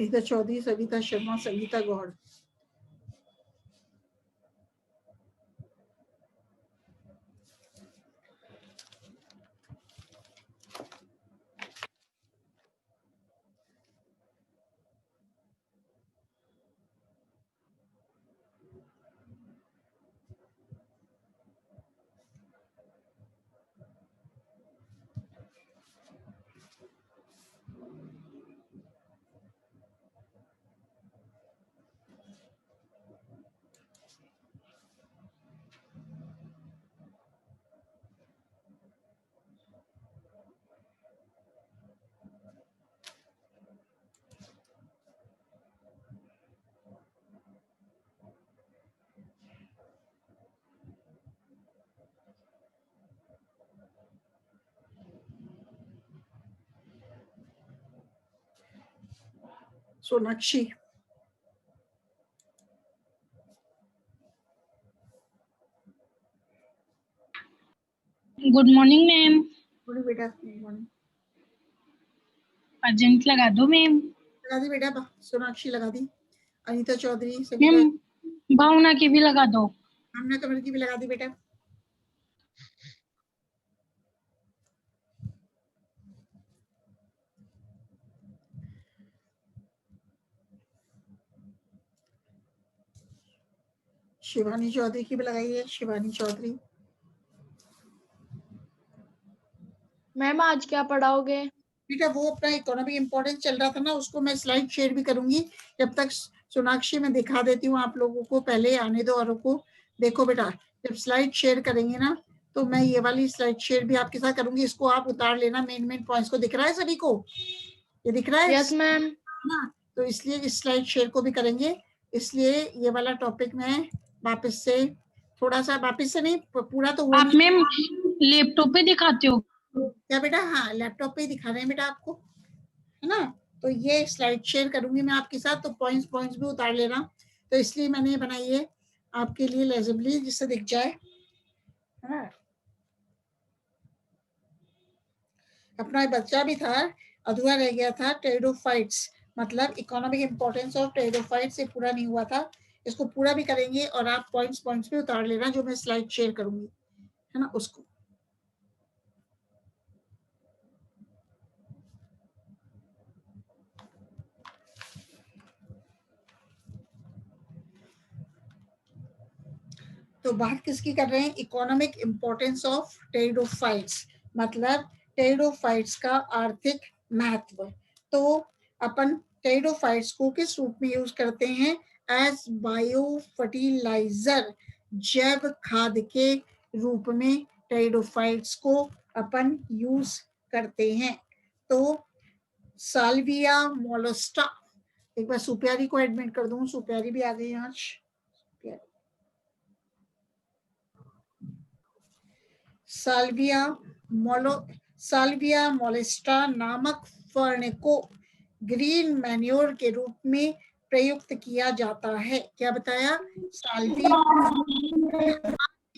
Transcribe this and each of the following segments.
Anita Chaudhary, Savita Sharma, Sangeeta Gaur. Sonakshi, good morning ma'am. बोलो बेटा। Good morning. Urgent लगा दो मैम। लगा दी बेटा, सोनाक्षी लगा दी। अनीता चौधरी, मैम सविता, भावना की भी लगा दो। आमना कमर की भी लगा दी बेटा। शिवानी चौधरी की भी लगाई है, शिवानी चौधरी। मैम आज क्या पढ़ाओगे? बेटा वो अपना इकोनॉमिक इम्पोर्टेंस चल रहा था ना, उसको मैं स्लाइड शेयर भी करूंगी। जब तक सोनाक्षी में दिखा देती हूँ आप लोगों को, पहले आने दो औरों को। देखो बेटा, जब स्लाइड शेयर करेंगे ना तो मैं ये वाली स्लाइड शेयर भी आपके साथ करूंगी। इसको आप उतार लेना, मेन मेन पॉइंट्स को। दिख रहा है सभी को? ये दिख रहा है? Yes ma'am. ना, तो इसलिए इस स्लाइड शेयर को भी करेंगे। इसलिए ये वाला टॉपिक में वापस से थोड़ा सा, वापस से नहीं, पूरा तो आप मैम लैपटॉप पे दिखाते हो क्या बेटा? हाँ, लैपटॉप पे ही दिखा रहे हैं बेटा आपको, है ना। तो ये स्लाइड शेयर करूंगी मैं आपके साथ, तो पॉइंट्स भी उतार लेना। तो इसलिए मैंने बनाई है आपके लिए लेजिबली, जिससे दिख जाए, है ना। अपना बच्चा भी था, अधूरा रह गया था, टेरिडोफाइट्स, मतलब इकोनॉमिक इंपॉर्टेंस ऑफ टेरिडोफाइट्स, ये पूरा नहीं हुआ था। इसको पूरा भी करेंगे और आप पॉइंट्स भी उतार लेना, जो मैं स्लाइड शेयर करूंगी, है ना, उसको। तो बात किसकी कर रहे हैं? इकोनॉमिक इंपॉर्टेंस ऑफ टेरिडोफाइट्स, मतलब टेरिडोफाइट्स का आर्थिक महत्व। तो अपन टेरिडोफाइट्स को किस रूप में यूज करते हैं? एज बायो फर्टिलाइजर, जैव खाद के रूप में टेरिडोफाइट्स को अपन यूज करते हैं। तो साल्विया मोलस्टा, एक बार सुप्यारी को एडमिट कर दूं, सुप्यारी भी आ गई आज। साल्विया मोलेस्टा नामक फर्न को ग्रीन मैन्योर के रूप में प्रयुक्त किया जाता है। क्या बताया?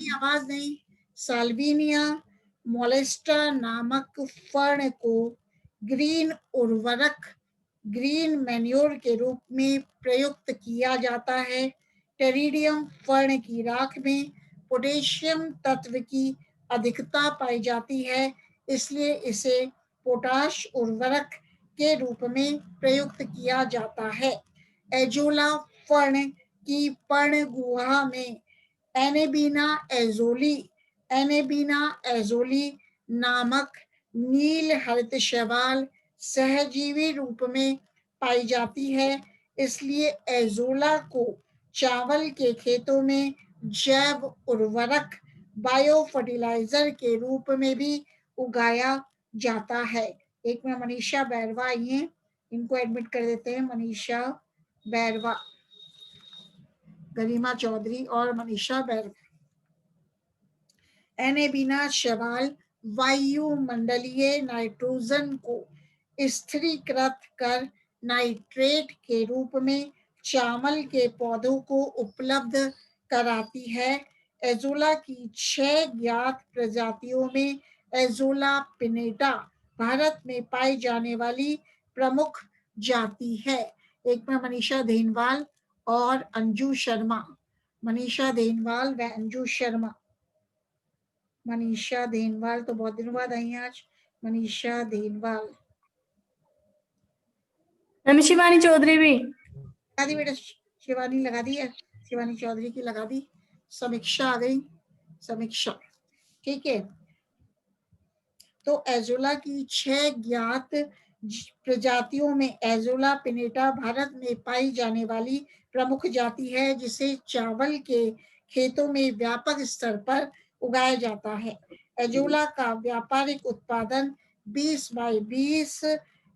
आवाज नहीं। साल्विनिया मोलेस्टा नामक फर्न को ग्रीन उर्वरक, ग्रीन मैन्योर के रूप में प्रयुक्त किया जाता है। टेरिडियम फर्न की राख में पोटेशियम तत्व की अधिकता पाई जाती है, इसलिए इसे पोटाश उर्वरक के रूप में प्रयुक्त किया जाता है। एजोला फर्न की पर्ण गुहा में एनेबिना एजोली नामक नील हरित शैवाल सहजीवी रूप में पाई जाती है, इसलिए एजोला को चावल के खेतों में जैव उर्वरक, बायो फर्टिलाइजर के रूप में भी उगाया जाता है। एक में मनीषा बैरवा आई हैं, इनको एडमिट कर देते हैं। मनीषा बैरवा, गरिमा चौधरी और मनीषा बैरवा। एनेबिना शैवाल वायुमंडलीय नाइट्रोजन को स्थिरीकृत कर नाइट्रेट के रूप में चावल के पौधों को उपलब्ध कराती है। एजोला की 6 ज्ञात प्रजातियों में एजोला पिनेटा भारत में पाई जाने वाली प्रमुख जाति है। एक में मनीषा देनवाल और अंजू शर्मा। मनीषा देनवाल व अंजू शर्मा। मनीषा देनवाल तो बहुत दिनों बाद आई हैं आज। मनीषा देनवाल। मैम शिवानी चौधरी भी लगा दी बेटा, शिवानी लगा दी है, शिवानी चौधरी की लगा दी। समीक्षा आ गई, समीक्षा। ठीक है, तो एजोला की 6 ज्ञात प्रजातियों में एजोला पिनेटा भारत में पाई जाने वाली प्रमुख जाति है, जिसे चावल के खेतों में व्यापक स्तर पर उगाया जाता है। एजोला का व्यापारिक उत्पादन 20 बाई 20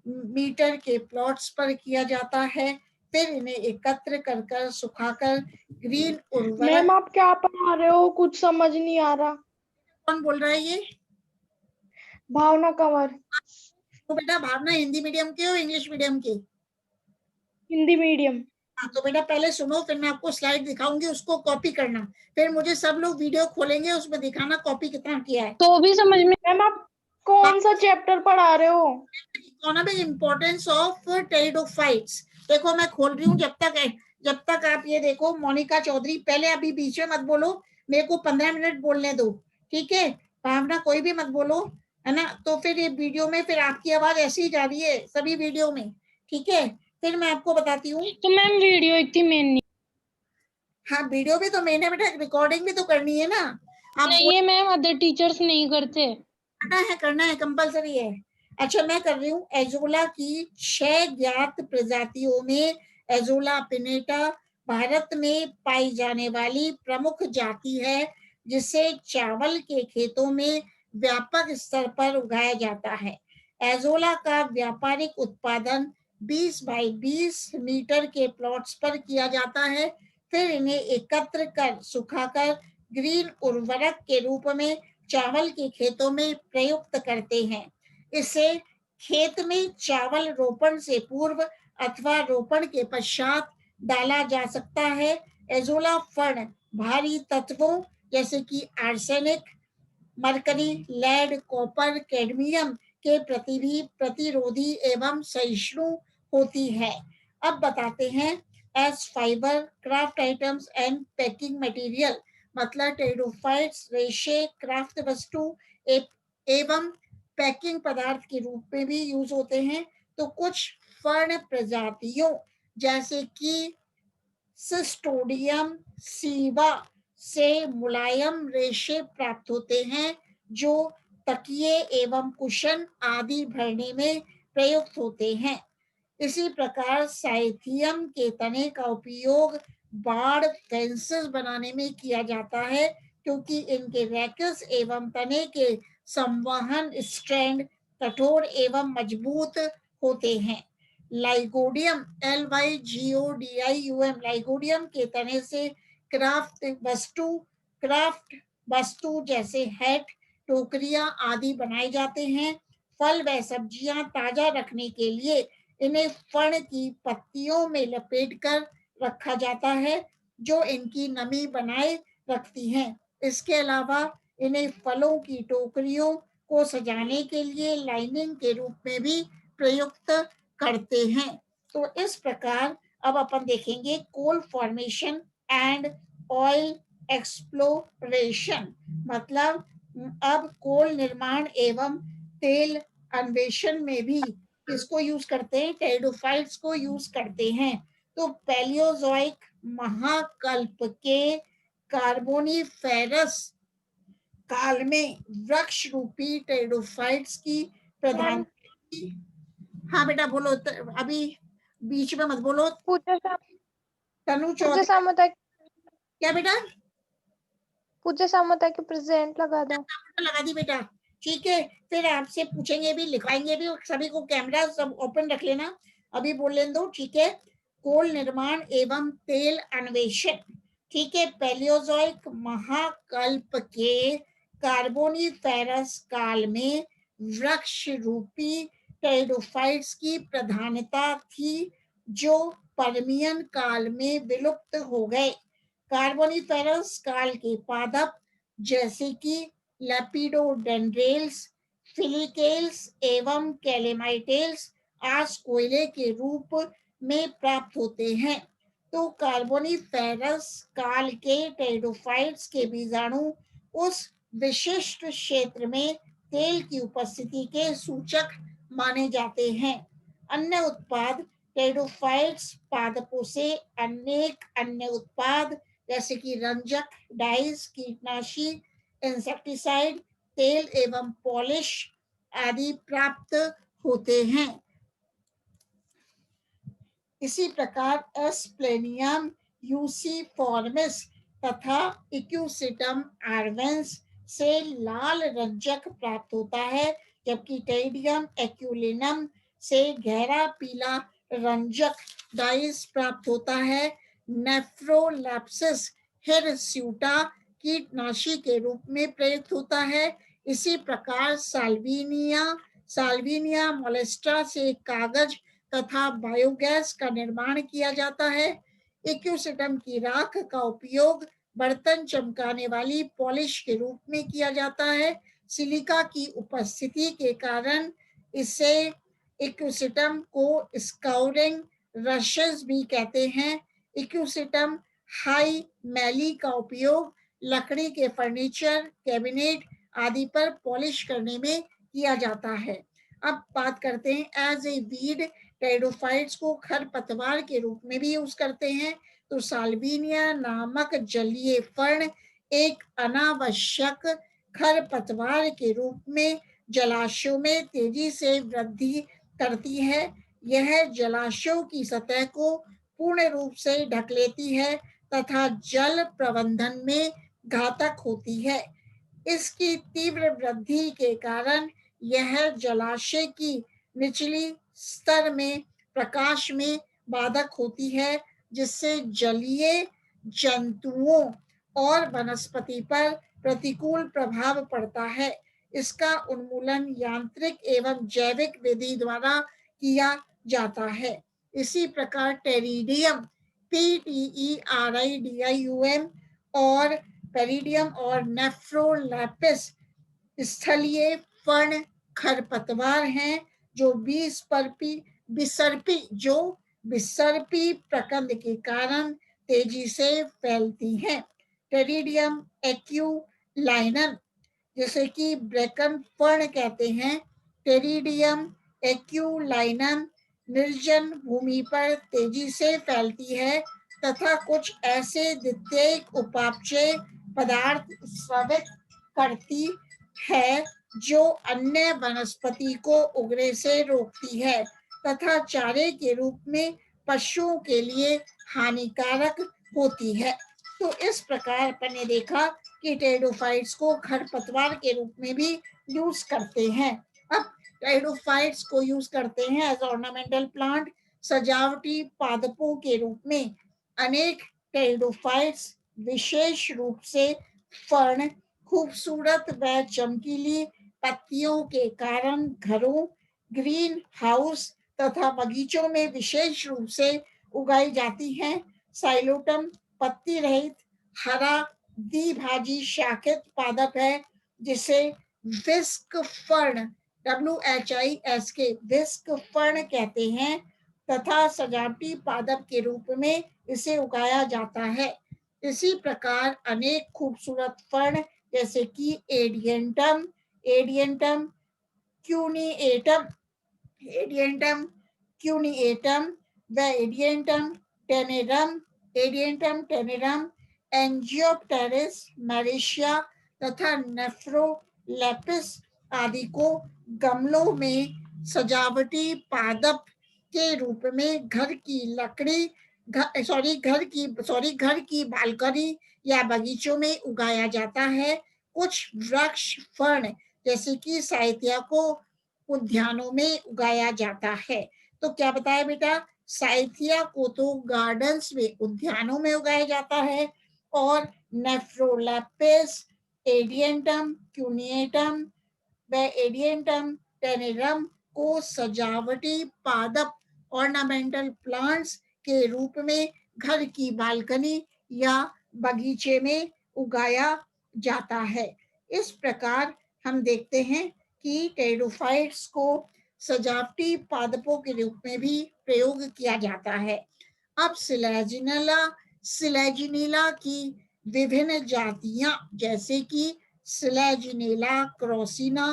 मीटर के प्लॉट्स पर किया जाता है। फिर इन्हें एकत्र कर सुखाकर ग्रीन उर्वरक। मैम आप क्या पढ़ा रहे हो, कुछ समझ नहीं आ रहा। कौन बोल रहा है ये? भावना कंवर, तो बेटा भावना हिंदी मीडियम के हो इंग्लिश मीडियम के? हिंदी मीडियम। हाँ, तो बेटा पहले सुनो, फिर मैं आपको स्लाइड दिखाऊंगी, उसको कॉपी करना। फिर मुझे सब लोग वीडियो खोलेंगे, उसमें दिखाना कॉपी कितना किया है। तो भी समझ में। मैम आप कौन सा चैप्टर पढ़ा रहे हो? Economic importance of pteridophytes. देखो मैं खोल रही हूँ, जब तक आप ये देखो। मोनिका चौधरी, पहले अभी बीच में मत बोलो, मेरे को 15 मिनट बोलने दो, ठीक है? भावना कोई भी मत बोलो, है ना? तो फिर ये वीडियो में फिर आपकी आवाज ऐसी ही जा रही है सभी वीडियो में, ठीक है? फिर मैं आपको बताती हूँ। तो मैम वीडियो इतनी मेन नहीं। हाँ, वीडियो भी तो मेन है बेटा, रिकॉर्डिंग भी तो करनी है ना। आप नहीं है मैम, अदर टीचर्स नहीं करते। करना है कंपलसरी है। अच्छा मैं कर रही हूँ। एजोला की 6 ज्ञात प्रजातियों में एजोला पिनेटा भारत में पाई जाने वाली प्रमुख जाति है, जिसे चावल के खेतों में व्यापक स्तर पर उगाया जाता है। एजोला का व्यापारिक उत्पादन 20 बाई 20 मीटर के प्लॉट्स पर किया जाता है। फिर इन्हें एकत्र कर सुखाकर ग्रीन उर्वरक के रूप में चावल के खेतों में प्रयुक्त करते हैं। इसे खेत में चावल रोपण से पूर्व अथवा रोपण के पश्चात डाला जा सकता है। एजोला फर्न भारी तत्वों जैसे कि arsenic, mercury, lead, copper, cadmium के प्रति भी प्रतिरोधी एवं सहिष्णु होती है। अब बताते हैं as fibre, craft items and packing material, मतलब टेरिडोफाइट्स रेशे, क्राफ्ट वस्तु एवं पैकिंग पदार्थ के रूप में भी यूज होते हैं। तो कुछ फर्न प्रजातियों जैसे कि सिस्टोडियम सीवा से मुलायम रेशे प्राप्त होते हैं, जो तकिए एवं कुशन आदि भरने में प्रयुक्त होते हैं। इसी प्रकार साइथियम के तने का उपयोग बाड़ फेंसेस बनाने में किया जाता है, क्योंकि इनके रैकस एवं तने के संवहन स्ट्रैंड कठोर एवं मजबूत होते हैं। लाइगोडियम LYGODIUM लाइगोडियम के तने से क्राफ्ट वस्तु जैसे हैट, टोकरियां आदि बनाए जाते हैं। फल व सब्जियां ताजा रखने के लिए इन्हें फण की पत्तियों में लपेटकर रखा जाता है, जो इनकी नमी बनाए रखती हैं। इसके अलावा इन्हें फलों की टोकरियों को सजाने के लिए लाइनिंग के रूप में भी प्रयुक्त करते हैं। तो इस प्रकार अब अपन देखेंगे कोल फॉर्मेशन एंड ऑयल एक्सप्लोरेशन, मतलब अब कोल निर्माण एवं तेल अन्वेषण में भी किसको यूज करते हैं? टेरिडोफाइट्स को यूज करते हैं। तो पैलियोजोइक महाकल्प के कार्बोनिफेरस काल में वृक्ष रूपी टेरिडोफाइट्स की प्रधान। हाँ बेटा बोलो, अभी बीच में मत बोलो। तनु चौधरी, क्या बेटा? पूछे सामता के प्रेजेंट लगा दो। लगा दी बेटा, ठीक है। फिर आपसे पूछेंगे भी, लिखवाएंगे भी, सभी को कैमरा सब ओपन रख लेना, अभी बोल लेने दो, ठीक है। कोल निर्माण एवं तेल अन्वेषण, ठीक है। पैलियोजोइक महाकल्प के कार्बोनिफेरस काल में वृक्ष रूपी टेरिडोफाइट्स की प्रधानता थी, जो पर्मियन काल में विलुप्त हो गए। कार्बोनिफेरस काल के पादप जैसे कि लेपिडोडेंड्रेल्स, फिलिकेल्स एवं कैलेमाइटेल्स आज कोयले के रूप में प्राप्त होते हैं। तो कार्बोनिफेरस काल के टेरिडोफाइट्स के बीजाणु उस विशिष्ट क्षेत्र में तेल की उपस्थिति के सूचक माने जाते हैं। अन्य उत्पाद टेरिडोफाइट्स पादपों से अनेक अन्य उत्पाद जैसे कि रंजक, डाइस, कीटनाशी, इंसेक्टिसाइड, तेल एवं पॉलिश आदि प्राप्त होते हैं। इसी प्रकार एस्प्लेनियम यूसीफॉर्मिस तथा इक्यूसिटम आर्वेंस से लाल रंजक प्राप्त होता है, जबकि टेरिडियम एक्यूलिनम से गहरा पीला रंजक डाइस प्राप्त होता है। नेफ्रोलैप्सिस हिरस्यूटा कीटनाशी के रूप में प्रयुक्त होता है। इसी प्रकार साल्विनिया मोलेस्ट्रा से कागज तथा बायोगैस का निर्माण किया जाता है। इक्यूसिटम की राख का उपयोग बर्तन चमकाने वाली पॉलिश के रूप में किया जाता है। सिलिका की उपस्थिति के कारण इसे इक्यूसिटम को स्काउरिंग रशेस भी कहते हैं। इक्यूसिटम हाई मैली का उपयोग लकड़ी के फर्नीचर, कैबिनेट आदि पर पॉलिश करने में किया जाता है। अब बात करते हैं एज ए वीड टेरिडोफाइट्स को खरपतवार के रूप में भी यूज करते हैं। तो साल्विनिया नामक जलीय फर्ण एक अनावश्यक खरपतवार के रूप में जलाशयों में तेजी से वृद्धि करती है। यह जलाशयों की सतह को पूर्ण रूप से ढक लेती है तथा जल प्रबंधन में घातक होती है। इसकी तीव्र वृद्धि के कारण यह जलाशय की निचली स्तर में प्रकाश में बाधक होती है, जिससे जलीय जंतुओं और वनस्पति पर प्रतिकूल प्रभाव पड़ता है। इसका उन्मूलन यांत्रिक एवं जैविक विधि द्वारा किया जाता है। इसी प्रकार टेरिडियम PTERIDIUM और पेरिडियम और नेफ्रोलैपिस स्थलीय फर्ण खरपतवार हैं जो बिसर्पी प्रकंद के कारण तेजी से फैलती हैं। टेरिडियम एक्यूलाइनम जैसे कि ब्रेकन फर्ण कहते हैं। टेरिडियम एक्यूलाइनम निर्जन भूमि पर तेजी से फैलती है तथा कुछ ऐसे द्वितीयक उपापचय पदार्थ स्रावित करती है जो अन्य वनस्पति को उगने से रोकती है तथा चारे के रूप में पशुओं के लिए हानिकारक होती है। तो इस प्रकार अपन ने देखा कि टेरिडोफाइट्स को खरपतवार के रूप में भी यूज करते हैं। अब टेरिडोफाइट्स को यूज करते हैं एज ऑर्नामेंटल प्लांट, सजावटी पादपों के रूप में। अनेक टेरिडोफाइट्स विशेष रूप से फर्ण, खूबसूरत व चमकीली पत्तियों के कारण घरों, ग्रीन हाउस तथा बगीचों में विशेष रूप से उगाई जाती हैं। साइलोटम पत्ती रहित हरा द्विभाजी शाखित पादप है जिसे विस्क फर्ण WHISK विस्क फर्ण कहते हैं तथा सजावटी पादप के रूप में इसे उगाया जाता है। इसी प्रकार अनेक खूबसूरत फर्ण जैसे कि एडियंटम क्यूनिएटम व एडियंटम टेनेरम, एंजियोप्टेरिस मैरिशिया तथा नेफ्रोलेपिस आदि को गमलों में सजावटी पादप के रूप में घर की बालकनी या बगीचों में उगाया जाता है। कुछ वृक्ष फर्ण जैसे कि साइथिया को उद्यानों में उगाया जाता है। तो क्या बताया बेटा, साइथिया को तो गार्डन्स में, उद्यानों में उगाया जाता है और नेफ्रोलेपिस, एडियंटम क्यूनिएटम व एडियंटम टेनेरम को सजावटी पादप ऑर्नामेंटल प्लांट्स के रूप में घर की बालकनी या बगीचे में उगाया जाता है। इस प्रकार हम देखते हैं कि टेरिडोफाइट्स को सजावटी पादपों के रूप में भी प्रयोग किया जाता है। अब सिलेजिनेला की विभिन्न जातियां जैसे कि सिलेजिनेला क्रॉसिना,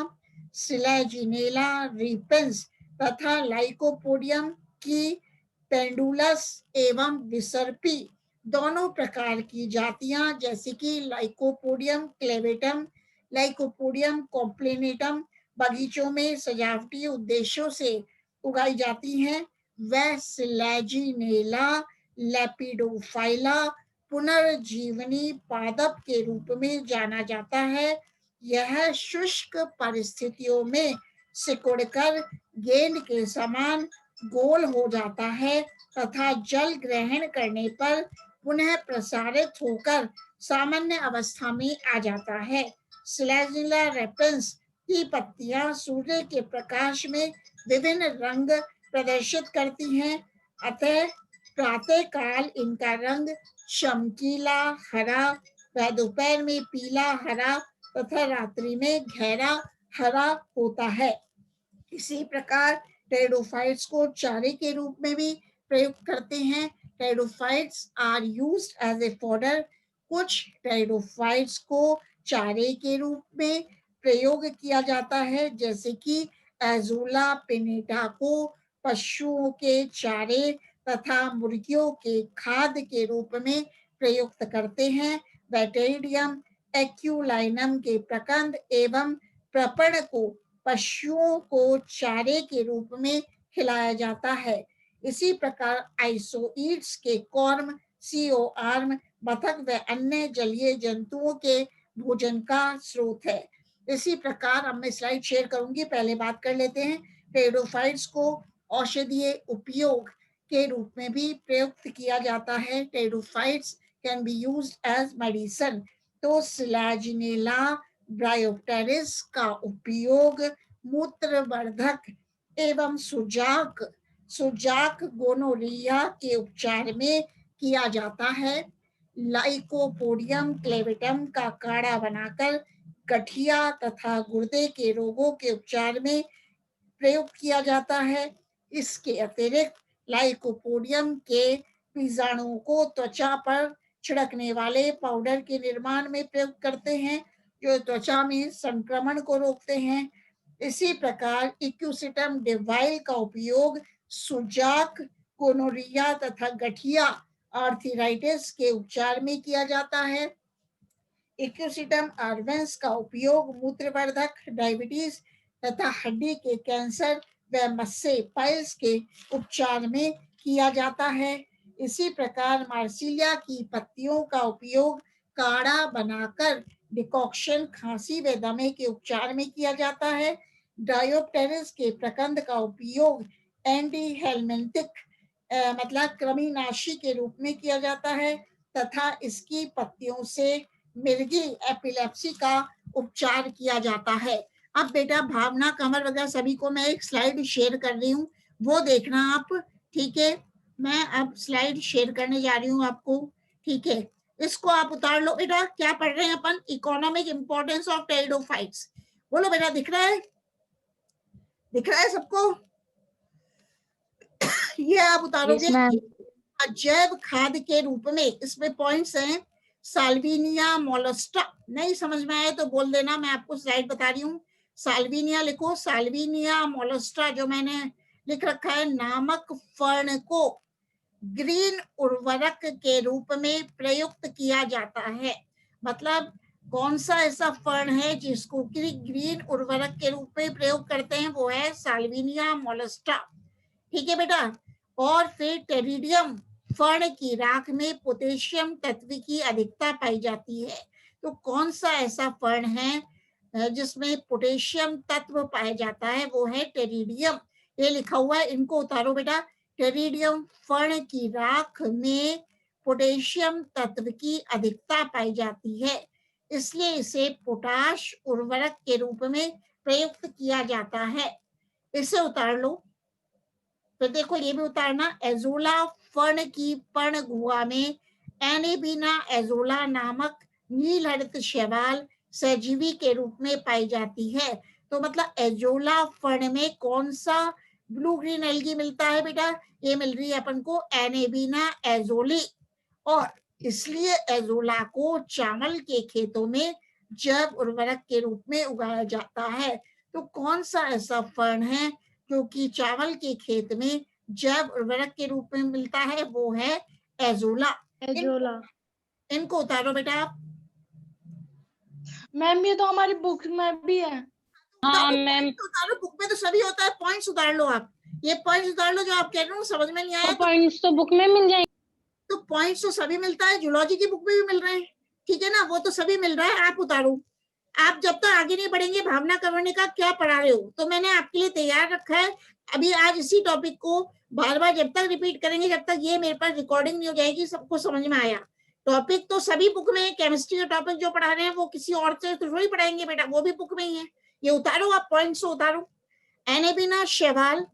सिलेजिनेला रिपेंस तथा लाइकोपोडियम की पेंडुलस एवं विसर्पी दोनों प्रकार की जातियां जैसे कि लाइकोपोडियम क्लेवेटम, लाइकोपोडियम कॉम्प्लेनेटम बगीचों में सजावटी उद्देश्यों से उगाई जाती हैं। वह सिलेजिनेला लेपिडोफाइला पुनर्जीवनी पादप के रूप में जाना जाता है। यह शुष्क परिस्थितियों में सिकुड़कर गेंद के समान गोल हो जाता है तथा जल ग्रहण करने पर पुनः प्रसारित होकर सामान्य अवस्था में आ जाता है। सिलेजिनेला रेपेंस की पत्तियां सूर्य के प्रकाश में विभिन्न रंग प्रदर्शित करती हैं, अतः प्रातः काल इनका रंग चमकीला हरा व दोपहर में पीला हरा तथा रात्रि में गहरा हरा होता है। इसी प्रकार टेरिडोफाइट्स को चारे के रूप में भी प्रयोग करते हैं। Pteridophytes are used as a fodder. कुछ टेरिडोफाइट्स को चारे के रूप में प्रयोग किया जाता है, जैसे कि एजोला पिनेटा को पशुओं के चारे तथा मुर्गियों के खाद के रूप में प्रयुक्त करते हैं। बैटेरियम एक्यूलाइनम के प्रकंद एवं प्रपण को पशुओं को चारे के रूप में खिलाया जाता है। इसी प्रकार आइसोईड्स के कॉर्म, सीओ आर्म, बतख व अन्य जलीय जंतुओं के भोजन का स्रोत है। इसी प्रकार अब मैं स्लाइड शेयर करूंगी, पहले बात कर लेते हैं। टेरिडोफाइट्स को औषधीय उपयोग के रूप में भी प्रयुक्त किया जाता है। Pteridophytes can be used as medicine. तो सिलेजिनेला ब्रायोप्टेरिस का उपयोग मूत्रवर्धक एवं सुजाक गोनोरिया के उपचार में किया जाता है। लाइकोपोडियम क्लेवेटम का काढ़ा बनाकर गठिया तथा गुर्दे के रोगों के उपचार में प्रयोग किया जाता है। इसके अतिरिक्त लाइकोपोडियम के बीजाणुओं को त्वचा पर छिड़कने वाले पाउडर के निर्माण में प्रयोग करते हैं, जो त्वचा में संक्रमण को रोकते हैं। इसी प्रकार इक्यूसिटम डिवाइल का उपयोग सुजाक, गोनोरिया तथा गठिया आर्थराइटिस के उपचार में किया जाता है। इक्यूसिटम आर्वेंस का उपयोग मूत्रवर्धक, डायबिटीज तथा हड्डी के कैंसर व मस्से पाइल्स के उपचार में किया जाता है। इसी प्रकार मार्सिलिया की पत्तियों का उपयोग काढ़ा बनाकर डिकॉक्शन खांसी व दमे के उपचार में किया जाता है। डायोप्टेरिस के प्रकंद का उपयोग एंटीहेल्मिंथिक मतलब कृमिनाशी के रूप में किया जाता है तथा इसकी पत्तियों से मिर्गी एपिलेप्सी का उपचार किया जाता है। अब बेटा भावना, कमर वगैरह सभी को मैं एक स्लाइड शेयर कर रही हूँ, वो देखना आप, ठीक है। मैं अब स्लाइड शेयर करने जा रही हूँ आपको, ठीक है। इसको आप उतार लो बेटा। क्या पढ़ रहे हैं अपन? Economic importance of pteridophytes. बोलो बेटा, दिख रहा है? दिख रहा है सबको? ये आप उतारोगे जैव खाद के रूप में। इसमें पॉइंट्स हैं। साल्विनिया मोलस्टा, नहीं समझ में आए तो बोल देना, मैं आपको स्लाइड बता रही हूँ। साल्विनिया लिखो, साल्विनिया मोलस्टा जो मैंने लिख रखा है, नामक फर्ण को ग्रीन उर्वरक के रूप में प्रयुक्त किया जाता है। मतलब कौन सा ऐसा फर्ण है जिसको ग्रीन उर्वरक के रूप में प्रयोग करते हैं, वो है साल्विनिया मोलस्टा, ठीक है बेटा। और फिर टेरिडियम फर्ण की राख में पोटेशियम तत्व की अधिकता पाई जाती है। तो कौन सा ऐसा फर्ण है जिसमें पोटेशियम तत्व पाया जाता है, वो है टेरिडियम। ये लिखा हुआ है, इनको उतारो बेटा। टेरिडियम फर्ण की राख में पोटेशियम तत्व की अधिकता पाई जाती है, इसलिए इसे पोटाश उर्वरक के रूप में प्रयुक्त किया जाता है। इसे उतार लो। फिर देखो ये भी उतारना। एजोला फर्ण की पर्ण गुहा में एनेबिना एजोला नामक नील हरित शैवाल सहजीवी के रूप में पाई जाती है। तो मतलब एजोला फर्न में कौन सा ब्लू ग्रीन एल्गी मिलता है बेटा? ये मिल रही है अपन को एनेबिना एजोली, और इसलिए एजोला को चावल के खेतों में जैव उर्वरक के रूप में उगाया जाता है। तो कौन सा ऐसा फर्न है जो कि चावल के खेत में जैव उर्वरक के रूप में मिलता है? वो है एजोला। एजोला। इनको उतारो बेटा आप। मैम ये तो हमारी बुक में भी है। हाँ मैम। उतारो, बुक में तो सभी होता है, पॉइंट्स उतार लो आप। ये पॉइंट्स उतार लो जो आप कह रहे हो, समझ में नहीं आया तो पॉइंट्स तो बुक में मिल जाएंगे। तो पॉइंट्स तो सभी मिलता है, जूलॉजी की बुक में भी मिल रहे हैं, ठीक है ना, वो तो सभी मिल रहा है। आप उतारो। आप जब तक आगे नहीं बढ़ेंगे भावना करने का क्या पढ़ा रहे हो, तो मैंने आपके लिए तैयार रखा है। अभी आज इसी टॉपिक को बार बार जब तक रिपीट करेंगे, जब तक ये मेरे पास रिकॉर्डिंग नहीं हो जाएगी, सबको समझ में आया। टॉपिक तो सभी बुक में है, केमिस्ट्री का टॉपिक जो पढ़ा रहे हैं वो किसी और से तो थोड़ी पढ़ाएंगे बेटा, वो भी बुक में ही है। ये उतारो आप, पॉइंट्स उतारो। एनेबिना शैवाल,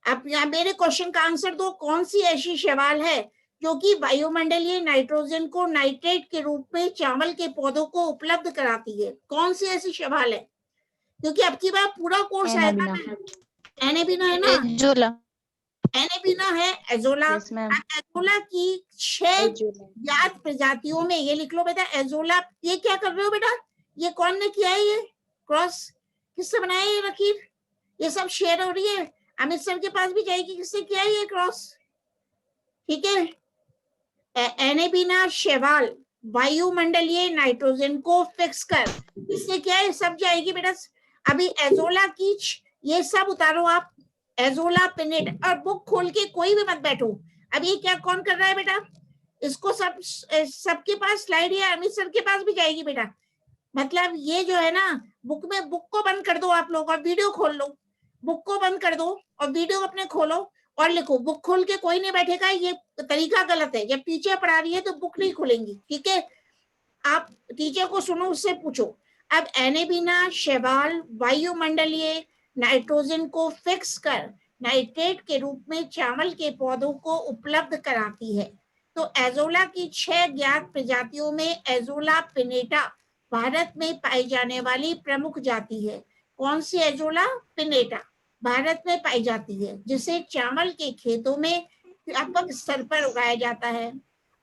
आप यहाँ मेरे क्वेश्चन का आंसर दो। कौन सी ऐसी शैवाल है जो कि वायुमंडलीय नाइट्रोजन को नाइट्रेट के रूप में चावल के पौधों को उपलब्ध कराती है? कौन सी ऐसी शैवाल है? क्योंकि अब की बार पूरा कोर्स आएगा। एनेबिना है ना, एजोला। एनेबिना है, एजोला। Yes ma'am. एजोला की 6 ज्ञात प्रजातियों में, ये लिख लो बेटा एजोला। ये क्या कर रहे हो बेटा? ये कौन ने किया है? ये क्रॉस किससे बनाया है? ये लकीर ये सब शेयर हो रही है, अमित सर के पास भी जाएगी। किससे किया है ये क्रॉस? ठीक है, एनेबिना शैवाल वायुमंडलीय नाइट्रोजन को फिक्स कर, इससे क्या है सब जाएगी बेटा। अभी एजोला की ये सब उतारो आप, एजोला पिनेट, और बुक खोल के कोई भी मत बैठो। अब ये क्या कौन कर रहा है बेटा? इसको सबके पास स्लाइड है, अमित सर के पास भी जाएगी बेटा। मतलब ये जो है ना, बुक में, बुक को बंद कर दो आप लोग और वीडियो खोल लो। बुक को बंद कर दो और वीडियो अपने खोलो और लिखो। बुक खोल के कोई नहीं बैठेगा, ये तरीका गलत है। जब टीचर पढ़ा रही है तो बुक नहीं खुलेंगी, ठीक है? आप टीचर को सुनो, उससे पूछो। अब एनेबिना शैवाल वायुमंडलीय नाइट्रोजन को फिक्स कर नाइट्रेट के रूप में चावल के पौधों को उपलब्ध कराती है। तो एजोला की 6 ज्ञात प्रजातियों में एजोला पिनेटा भारत में पाई जाने वाली प्रमुख जाति है। कौन सी? एजोला पिनेटा भारत में पाई जाती है, जिसे चावल के खेतों में व्यापक स्तर पर उगाया जाता है।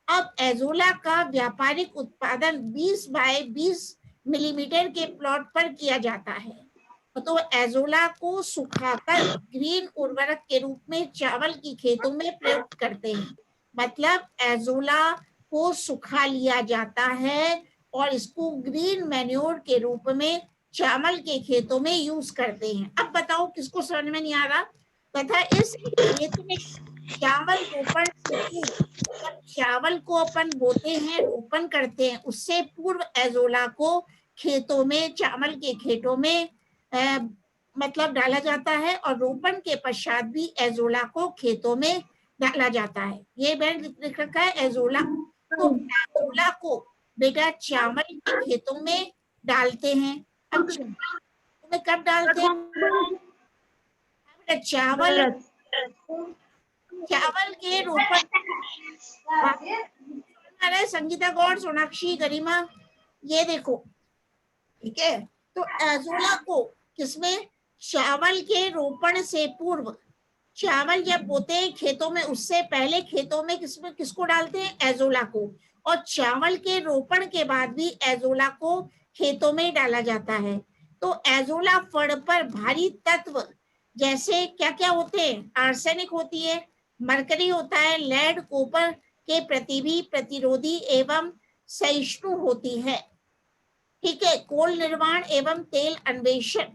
अब एजोला का व्यापारिक उत्पादन 20 बाय 20 मिलीमीटर के प्लॉट पर किया जाता है। तो एजोला को सुखाकर ग्रीन उर्वरक के रूप में चावल की खेतों में प्रयुक्त करते हैं। मतलब एजोला को सुखा लिया जाता है और इसको ग्रीन मैन्योर के रूप में चावल के खेतों में यूज करते हैं। अब बताओ किसको समझ में नहीं आ रहा? तथा इस खेत में चावल रोपण से पूर्व, चावल को अपन बोते हैं, रोपण करते हैं, उससे पूर्व एजोला को खेतों में, चावल के खेतों में मतलब डाला जाता है, और रोपण के पश्चात भी एजोला को खेतों में डाला जाता है। ये मैंने लिख रखा है एजोला। तो एजोला को बेटा चावल के खेतों में डालते हैं। अब में कब डालते हैं बेटा? चावल के रोपण। अरे संगीता गौड़, सोनाक्षी, गरिमा, ये देखो, ठीक है? तो एजोला को किसमें? चावल के रोपण से पूर्व, चावल जब बोते हैं खेतों में, उससे पहले खेतों में किसको डालते हैं? एजोला को। और चावल के रोपण के बाद भी एजोला को खेतों में डाला जाता है। तो एजोला फड़ पर भारी तत्व जैसे क्या क्या होते हैं? आर्सेनिक होती है, मरकरी होता है, लेड कॉपर के प्रति भी प्रतिरोधी एवं सहिष्णु होती है। ठीक है, कोल निर्माण एवं तेल अन्वेषण।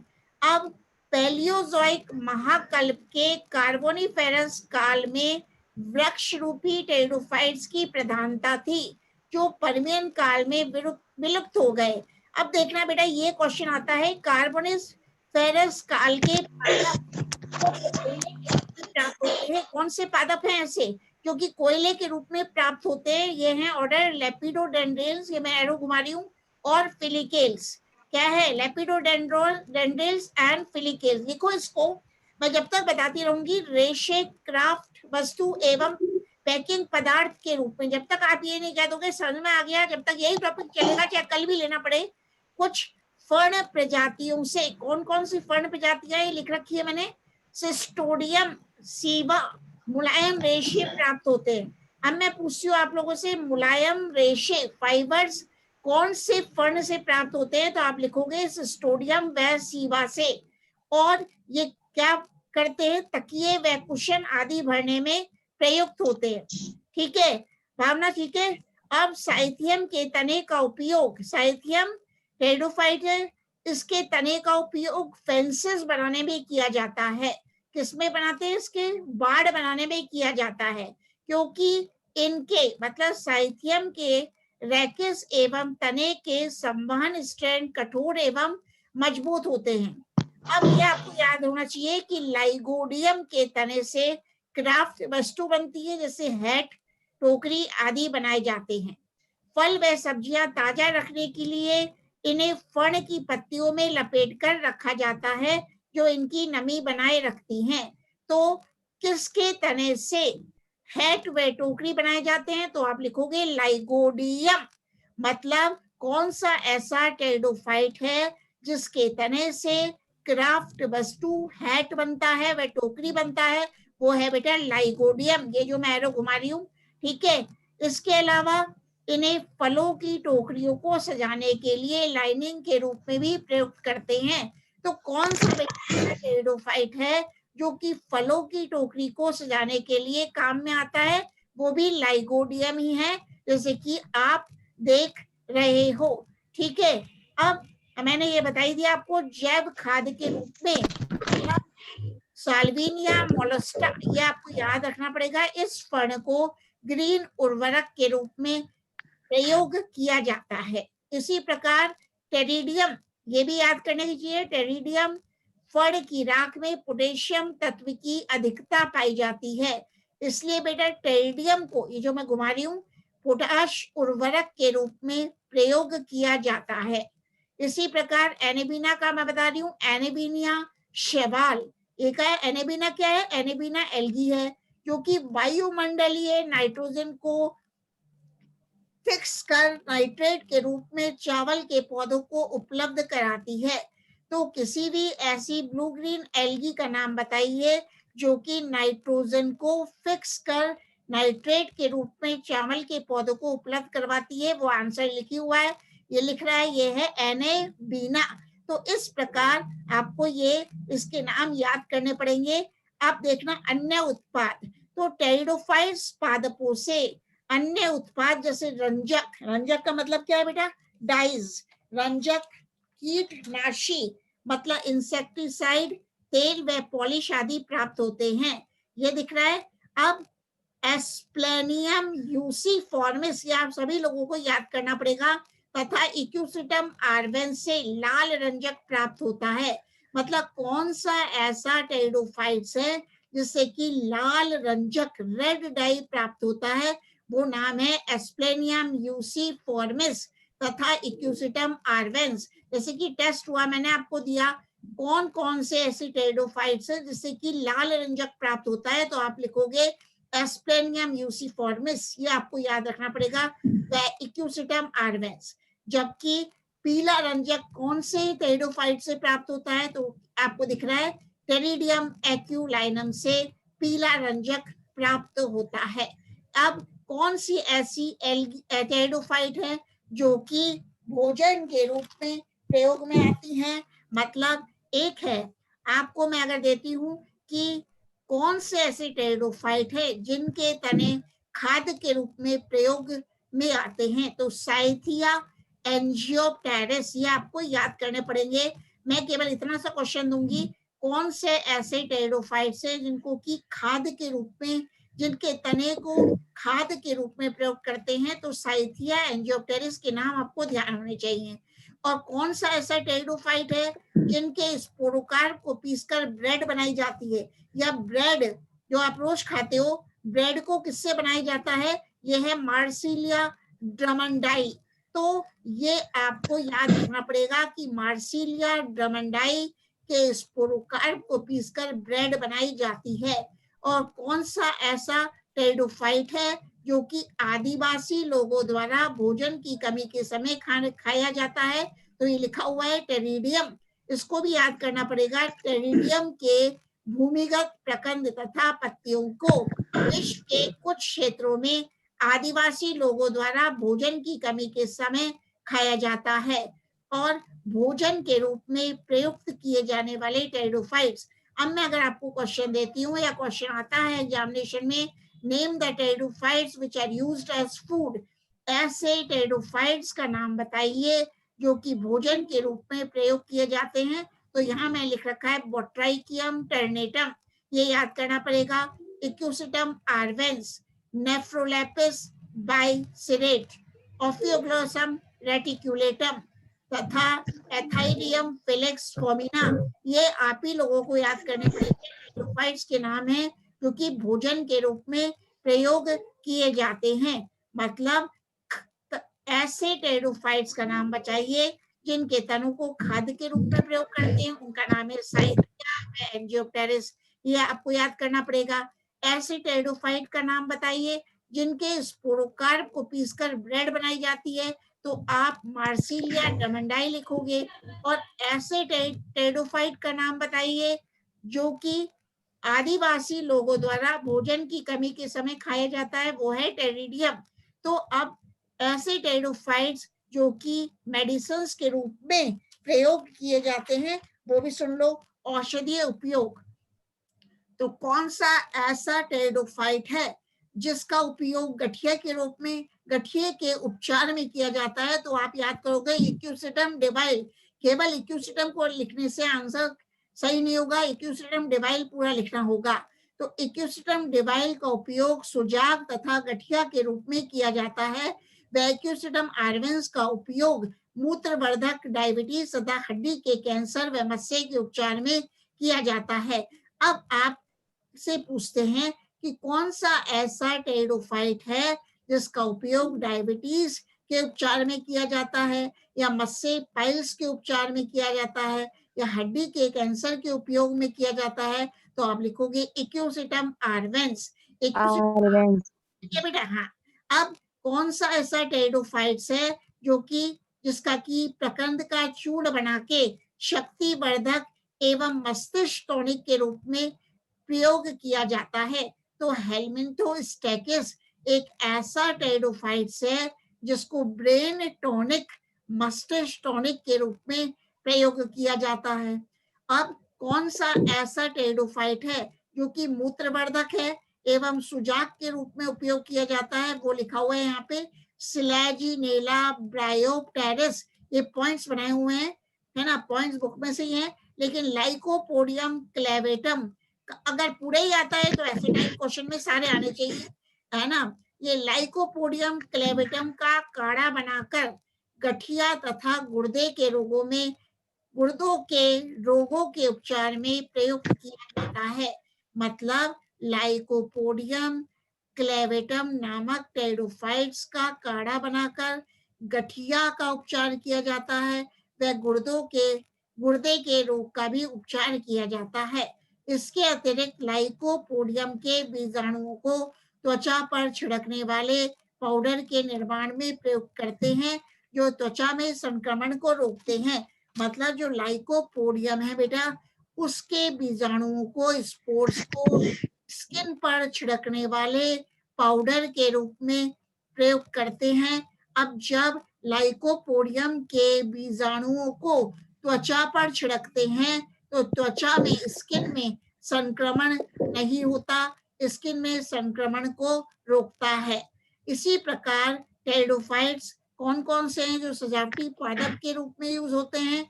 अब पैलियोजोइक महाकल्प के कार्बोनिफेरस काल में वृक्ष रूपी टेरिडोफाइट्स की प्रधानता थी, जो पर्मियन काल में विलुप्त हो गए। अब देखना बेटा, ये क्वेश्चन आता है, कार्बोनिफेरस काल के प्राप्त होते हैं। कौन से पादप हैं ऐसे जो कि कोयले के रूप में प्राप्त होते हैं? ये हैं ऑर्डर लेपिडोडेंड्रल्स, ये मैं एरो घुमा रही हूँ, और फिलिकेल्स। क्या है? लेपिडोडेंड्रल्स एंड फिलिकेल्स। लिखो इसको, मैं जब तक बताती रहूंगी। रेशे क्राफ्ट वस्तु एवं पैकिंग पदार्थ के रूप में, जब तक आप ये नहीं कह दोगे समझ में आ गया, जब तक यही टॉपिक चलेगा, चाहे कल भी लेना पड़े। कुछ फर्ण प्रजातियों से, कौन कौन सी फर्ण प्रजातियां ये लिख रखी है मैंने, सिस्टोडियम, सीबा, मुलायम रेशे प्राप्त होते हैं। अब मैं पूछती हूँ आप लोगों से, मुलायम रेशे फाइबर्स कौन से फर्ण से प्राप्त होते हैं, तो आप लिखोगे सिस्टोडियम व सीबा से। और ये क्या करते हैं, तकिए व कुशन आदि भरने में प्रयुक्त होते हैं। ठीक है भावना, ठीक है। अब साइथियम के तने का उपयोग, साइथियम टेरिडोफाइट है, इसके तने का उपयोग फेंसेस बनाने में किया जाता है। किसमें बनाते हैं, इसके बाड़ बनाने में किया जाता है, क्योंकि इनके मतलब साइथियम के रैकेस एवं तने के संवहन स्ट्रैंड कठोर एवं मजबूत होते हैं। अब ये आपको याद होना चाहिए कि लाइगोडियम के तने से क्राफ्ट वस्तु बनती है, जैसे हैट, टोकरी आदि बनाए जाते हैं। फल व सब्जियां ताजा रखने के लिए इन्हें फर्ण की पत्तियों में लपेटकर रखा जाता है, जो इनकी नमी बनाए रखती हैं। तो किसके तने से हैट व टोकरी बनाए जाते हैं, तो आप लिखोगे लाइगोडियम। मतलब कौन सा ऐसा टेरिडोफाइट है जिसके तने से क्राफ्ट वस्तु हैट बनता है व टोकरी बनता है, वो है बेटा लाइगोडियम। ये जो मैं एरो घुमा रही हूँ, ठीक है। इसके अलावा इन्हें फलों की टोकरियों को सजाने के लिए लाइनिंग के रूप में भी प्रयुक्त करते हैं। तो कौन सा टेरिडोफाइट है जो कि फलों की टोकरी को सजाने के लिए काम में आता है, वो भी लाइगोडियम ही है, जैसे कि आप देख रहे हो। ठीक है, अब मैंने ये बताई दिया आपको जैव खाद के रूप में साल्विनिया मोलस्टा, ये आपको याद रखना पड़ेगा। इस फर्ण को ग्रीन उर्वरक के रूप में प्रयोग किया जाता है। इसी प्रकार टेरिडियम, ये भी याद करने की चीज है, टेरिडियम फड़ की राख में पोटेशियम तत्व की अधिकता पाई जाती है, इसलिए बेटा टेरिडियम को, ये जो मैं घुमा रही हूँ, पोटाश उर्वरक के रूप में प्रयोग किया जाता है। इसी प्रकार एनेबिना का मैं बता रही हूँ, एनेबिनिया शैवाल, एक है एनेबिना, क्या है, एनेबिना एल्गी है, जो कि वायुमंडलीय नाइट्रोजन को फिक्स कर नाइट्रेट के रूप में चावल के पौधों को उपलब्ध कराती है। तो किसी भी ऐसी ब्लू ग्रीन एल्गी का नाम बताइए जो कि नाइट्रोजन को फिक्स कर नाइट्रेट के रूप में चावल के पौधों को उपलब्ध करवाती है। वो आंसर लिखी हुआ है, ये लिख रहा है, ये है एनेबिना। तो इस प्रकार आपको ये इसके नाम याद करने पड़ेंगे। आप देखना अन्य उत्पाद, तो टेरिडोफाइट्स पादपों से अन्य उत्पाद जैसे रंजक, रंजक का मतलब क्या है बेटा, डाइज, रंजक, कीटनाशी मतलब इंसेक्टिसाइड, तेल व पॉलिश आदि प्राप्त होते हैं। ये दिख रहा है। अब एस्प्लेनियम यूसीफॉर्मिस, ये आप सभी लोगों को याद करना पड़ेगा, तथा इक्यूसिटम आर्वेन से लाल रंजक प्राप्त होता है। मतलब कौन सा ऐसा टेरिडोफाइट्स है जिससे कि लाल रंजक, रेड डाई प्राप्त होता है, वो नाम है एस्प्लेनियम यूसीफॉर्मिस तथा इक्यूसिटम आर्वेन्स। जैसे कि टेस्ट हुआ, मैंने आपको दिया कौन कौन से ऐसे टेरिडोफाइट्स है जिससे कि लाल रंजक प्राप्त होता है, तो आप लिखोगे एस्प्लेनियम यूसीफॉर्मिस, ये आपको याद रखना पड़ेगा, व इक्यूसिटम आर्वेन्स। जबकि पीला रंजक कौन से टेरिडोफाइट से प्राप्त होता है, तो आपको दिख रहा है टेरिडियम एक्यूलाइनम से पीला रंजक प्राप्त होता है। अब कौन सी ऐसी टेरिडोफाइट है जो कि भोजन के रूप में प्रयोग में आती है, मतलब एक है, आपको मैं अगर देती हूँ कि कौन से ऐसे टेरिडोफाइट है जिनके तने खाद्य के रूप में प्रयोग में आते हैं, तो साइथिया एंजियोप्टेरिस, ये आपको याद करने पड़ेंगे। मैं केवल इतना सा क्वेश्चन दूंगी, कौन से ऐसे टेरिडोफाइट्स है जिनको की खाद्य के रूप में, जिनके तने को खाद के रूप में प्रयोग करते हैं, तो साइथिया एंजियोप्टेरिस के नाम आपको ध्यान होने चाहिए। और कौन सा ऐसा टेरिडोफाइट है जिनके स्पोरोकार को पीसकर ब्रेड बनाई जाती है, या ब्रेड जो आप रोज खाते हो, ब्रेड को किससे बनाया जाता है, यह है मार्सिलिया ड्रमंडाई। तो ये आपको याद रखना पड़ेगा कि मार्सिलिया ड्रमंडाई के स्पोरोकार को पीसकर ब्रेड बनाई जाती है। और कौन सा ऐसा टेरिडोफाइट है जो कि आदिवासी लोगों द्वारा भोजन की कमी के समय खाया जाता है, तो ये लिखा हुआ है टेरिडियम, इसको भी याद करना पड़ेगा। टेरिडियम के भूमिगत प्रकंद तथा पत्तियों को विश्व के कुछ क्षेत्रों में आदिवासी लोगों द्वारा भोजन की कमी के समय खाया जाता है और भोजन के रूप में प्रयुक्त किए जाने वाले टेरिडोफाइट्स। अब मैं अगर आपको क्वेश्चन देती हूँ या क्वेश्चन आता है एग्जामिनेशन में, name the pteridophytes which are used as food, ऐसे टेरिडोफाइट्स का नाम बताइए जो कि भोजन के रूप में प्रयोग किए जाते हैं। तो यहाँ मैं लिख रखा है बोट्राइकियम टर्नेटम, ये याद करना पड़ेगा। इक्यूसिटम आर्वेंस, नेफ्रोलेपिस बाइसिरेट, ऑफियोग्लोसम रेटिकुलेटम तथा एथाइडियम फिलिक्स फोमिना, ये आप ही लोगों को याद करने पड़ेंगे। टेरिडोफाइट्स के नाम हैं जो कि भोजन के रूप में प्रयोग किए जाते हैं। मतलब ऐसे टेरिडोफाइट्स का नाम बताइए जिनके तनों को खाद्य के रूप में प्रयोग करते हैं, उनका नाम है साइथिया, एंजियोप्टेरिस, ये आपको याद करना पड़ेगा। ऐसे टेरिडोफाइट का नाम बताइए जिनके स्पोरोकार्प को पीसकर ब्रेड बनाई जाती है, तो आप मार्सिलिया ड्रमंडाई लिखोगे। और ऐसे टेरिडोफाइट का नाम बताइए जो कि आदिवासी लोगों द्वारा भोजन की कमी के समय खाया जाता है, वो है टेरिडियम। तो अब ऐसे टेरिडोफाइट्स जो कि मेडिसिन्स के रूप में प्रयोग किए जाते हैं वो भी सुन लो। औषधीय उपयोग, तो कौन सा ऐसा टेरिडोफाइट है जिसका उपयोग गठिया के रूप में, गठिए के उपचार में किया जाता है? तो आप याद करोगे इक्यूसिटम डिवाइल। केवल इक्यूसिटम को लिखने से आंसर सही नहीं होगा, इक्यूसिटम डिवाइल पूरा लिखना होगा। तो इक्यूसिटम डिवाइल का उपयोग सुजाग तथा गठिया के रूप में किया जाता है। इक्यूसिटम आर्वेंस का उपयोग मूत्रवर्धक, डायबिटीज तथा हड्डी के कैंसर व मस्से के उपचार में किया जाता है। अब आप से पूछते हैं कि कौन सा ऐसा टेरिडोफाइट है जिसका उपयोग डायबिटीज के उपचार में किया जाता है, या मस्से पाइल्स के उपचार में किया जाता है, या हड्डी के कैंसर के उपयोग में किया जाता है? तो आप लिखोगे इक्यूसिटम आर्वेंस। बेटा हाँ। अब कौन सा ऐसा टेरिडोफाइट्स है जो कि जिसका की प्रकंद का चूर्ण बना के शक्तिवर्धक एवं मस्तिष्क टॉनिक के रूप में प्रयोग किया जाता है? तो हेलमिंथोस्टेकिस एक ऐसा टेरिडोफाइट्स है जिसको ब्रेन टॉनिक, मस्तिष्क टॉनिक के रूप में प्रयोग किया जाता है। अब कौन सा ऐसा टेरिडोफाइट है जो कि मूत्रवर्धक है एवं सुजाक के रूप में उपयोग किया जाता है? वो लिखा हुआ है यहाँ पे स्लैजिनेला ब्रायोप्टेरिस। ये पॉइंट्स बनाए हुए हैं, है ना, पॉइंट्स बुक में से ही है। लेकिन लाइकोपोडियम क्लेवेटम अगर पूरे ही आता है तो ऐसे टाइप क्वेश्चन में सारे आने चाहिए, है ना। ये लाइकोपोडियम क्लेवेटम का काढ़ा बनाकर गठिया तथा गुर्दे के रोगों में, गुर्दों के रोगों के उपचार में प्रयुक्त किया जाता है। मतलब लाइकोपोडियम क्लेवेटम नामक टेरिडोफाइट्स का काढ़ा बनाकर गठिया का उपचार किया जाता है, वह गुर्दे के रोग का भी उपचार किया जाता है। इसके अतिरिक्त लाइकोपोडियम के बीजाणुओं को त्वचा पर छिड़कने वाले पाउडर के निर्माण में प्रयोग करते हैं जो त्वचा में संक्रमण को रोकते हैं। मतलब जो लाइकोपोडियम है बेटा, उसके बीजाणुओं को, स्पोर्स को स्किन पर छिड़कने वाले पाउडर के रूप में प्रयोग करते हैं। अब जब लाइकोपोडियम के बीजाणुओं को त्वचा पर छिड़कते हैं तो त्वचा में, स्किन में संक्रमण नहीं होता, स्किन में संक्रमण को रोकता है। इसी प्रकार टेरिडोफाइट्स कौन कौन से हैं जो सजावटी पादप के रूप में यूज होते हैं?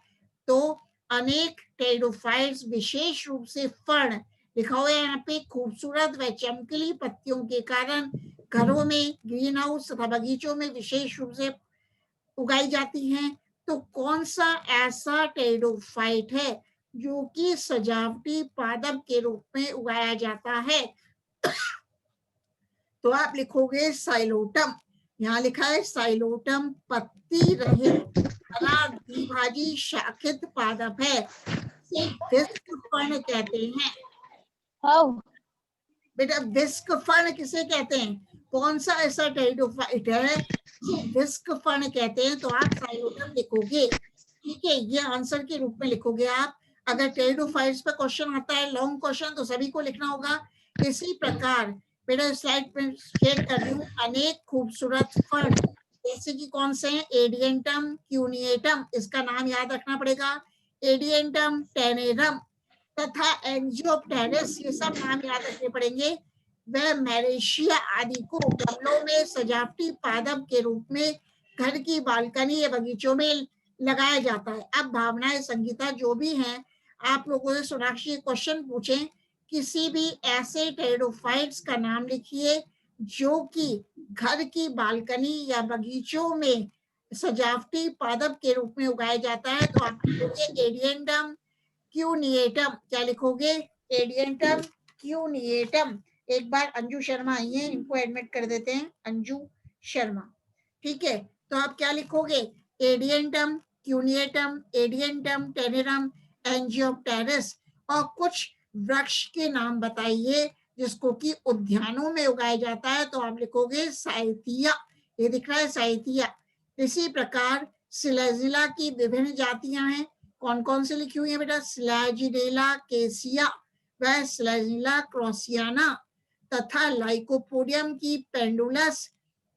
तो अनेक टेरिडोफाइट्स विशेष रूप से फर्न, लिखा हुआ है यहाँ पे, खूबसूरत व चमकीली पत्तियों के कारण घरों में, ग्रीन हाउस तथा बगीचों में विशेष रूप से उगाई जाती हैं। तो कौन सा ऐसा टेरिडोफाइट है जो कि सजावटी पादप के रूप में उगाया जाता है? तो आप लिखोगे साइलोटम। यहाँ लिखा है साइलोटम पत्ती रहित हरा द्विभाजी शाखित पादप है, इसे विस्क फर्न कहते हैं। बेटा विस्क फर्न किसे कहते हैं? कौन सा ऐसा टेरिडोफाइट है जिसे विस्क फर्न कहते हैं? तो आप साइलोटम लिखोगे। ठीक है, ये आंसर के रूप में लिखोगे आप। अगर टेरिडोफाइट्स पे क्वेश्चन आता है लॉन्ग क्वेश्चन तो सभी को लिखना होगा। इसी प्रकार बेटा स्लाइड पे शेयर कर रही हूँ अनेक खूबसूरत फर्न, जैसे कि कौन से हैं, एडियंटम क्यूनिएटम, इसका नाम याद रखना पड़ेगा, एडियंटम टेनेरम तथा एंजियोप्टेरिस, ये सब नाम याद रखने पड़ेंगे। वह मैरेशिया आदि को गमलों में सजावटी पादप के रूप में घर की बालकनी या बगीचों में लगाया जाता है। अब भावनाएं संगीता जो भी हैं, आप लोगों से सोनाक्षी क्वेश्चन पूछें, किसी भी ऐसे टेरिडोफाइट्स का नाम लिखिए जो कि घर की बालकनी या बगीचों में सजावटी पादप के रूप में उगाया जाता है, तो आप लिखोगे एडियंटम क्यूनिएटम। क्या लिखोगे, एडियंटम क्यूनिएटम। एक बार अंजू शर्मा आई है, इनको एडमिट कर देते हैं, अंजू शर्मा। ठीक है, तो आप क्या लिखोगे, एडियंटम क्यूनिएटम, एडियंटम टेनेरम, एंजियोप्टेरिस। और कुछ वृक्ष के नाम बताइए जिसको कि उद्यानों में उगाया जाता है, तो आप लिखोगे साइथिया, ये दिख रहा है साइथिया। इसी प्रकार सिलेजिला की विभिन्न जातियां हैं, कौन कौन से लिखी हुई है बेटा, स्लैजिडेला केसिया व स्लैजिला क्रॉसियाना तथा लाइकोपोडियम की पेंडुलस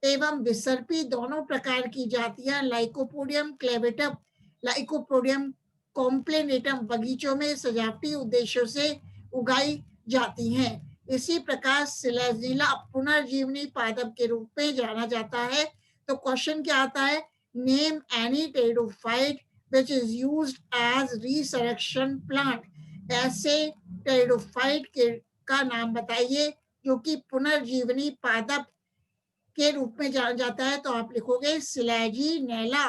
एवं विसर्पी दोनों प्रकार की जातियां लाइकोपोडियम क्लेवेटम, लाइकोपोडियम कॉम्प्लेनेटम बगीचों में सजावटी उद्देश्यों से उगाई जाती हैं। इसी प्रकार सिलेजिला पुनर्जीवनी पादप के रूप में जाना जाता है। तो क्वेश्चन क्या आता है, name any pteridophyte which is used as resurrection plant, ऐसे टेरिडोफाइट के का नाम बताइए जो कि पुनर्जीवनी पादप के रूप में जाना जाता है, तो आप लिखोगे स्लैजिनेला।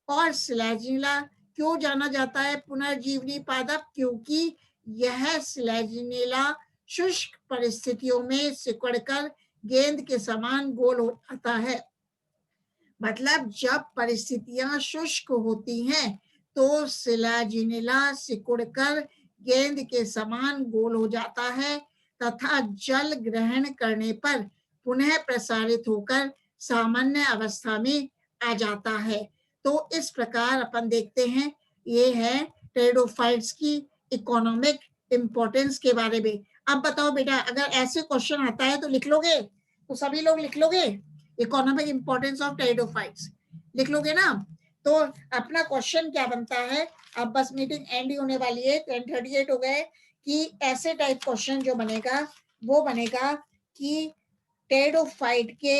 और स्लैजिनेला क्यों जाना जाता है पुनर्जीवनी पादप, क्योंकि यह स्लैजिनेला शुष्क परिस्थितियों में सिकुड़कर गेंद के समान गोल हो जाता है। मतलब जब परिस्थितियां शुष्क होती हैं तो स्लैजिनेला सिकुड़कर गेंद के समान गोल हो जाता है तथा जल ग्रहण करने पर पुनः प्रसारित होकर सामान्य अवस्था में आ जाता है। तो इस प्रकार अपन देखते हैं, ये है टेरिडोफाइट्स की इकोनॉमिक इंपॉर्टेंस के बारे में। अब बताओ बेटा, अगर ऐसे क्वेश्चन आता है तो लिख लोगे, तो सभी लोग लिख लोगे, इकोनॉमिक इंपॉर्टेंस ऑफ टेरिडोफाइट्स लिख लोगे ना। तो अपना क्वेश्चन क्या बनता है, अब बस मीटिंग एंड ही होने वाली है, 10:38 हो गए, कि ऐसे टाइप क्वेश्चन जो बनेगा वो बनेगा कि टेरिडोफाइट के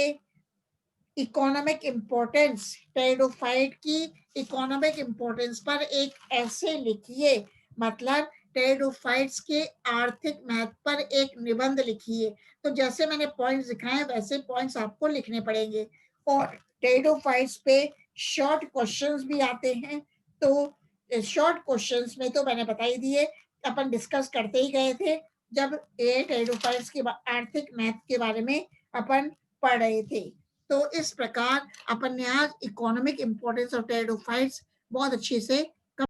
इकोनॉमिक इंपॉर्टेंस, टेरिडोफाइट की इकोनॉमिक इंपॉर्टेंस पर एक ऐसे लिखिए, मतलब टेरिडोफाइट्स के आर्थिक महत्व पर एक निबंध लिखिए। तो जैसे मैंने पॉइंट्स दिखाए वैसे पॉइंट्स आपको लिखने पड़ेंगे। और टेरिडोफाइट्स पे शॉर्ट क्वेश्चंस भी आते हैं, तो शॉर्ट क्वेश्चंस में तो मैंने बता ही दिए, अपन डिस्कस करते ही गए थे जब ये टेरिडोफाइट्स के आर्थिक महत्व के बारे में अपन पढ़ रहे थे। तो इस प्रकार अपन ने आज इकोनॉमिक इंपॉर्टेंस ऑफ टेरिडोफाइट्स बहुत अच्छे से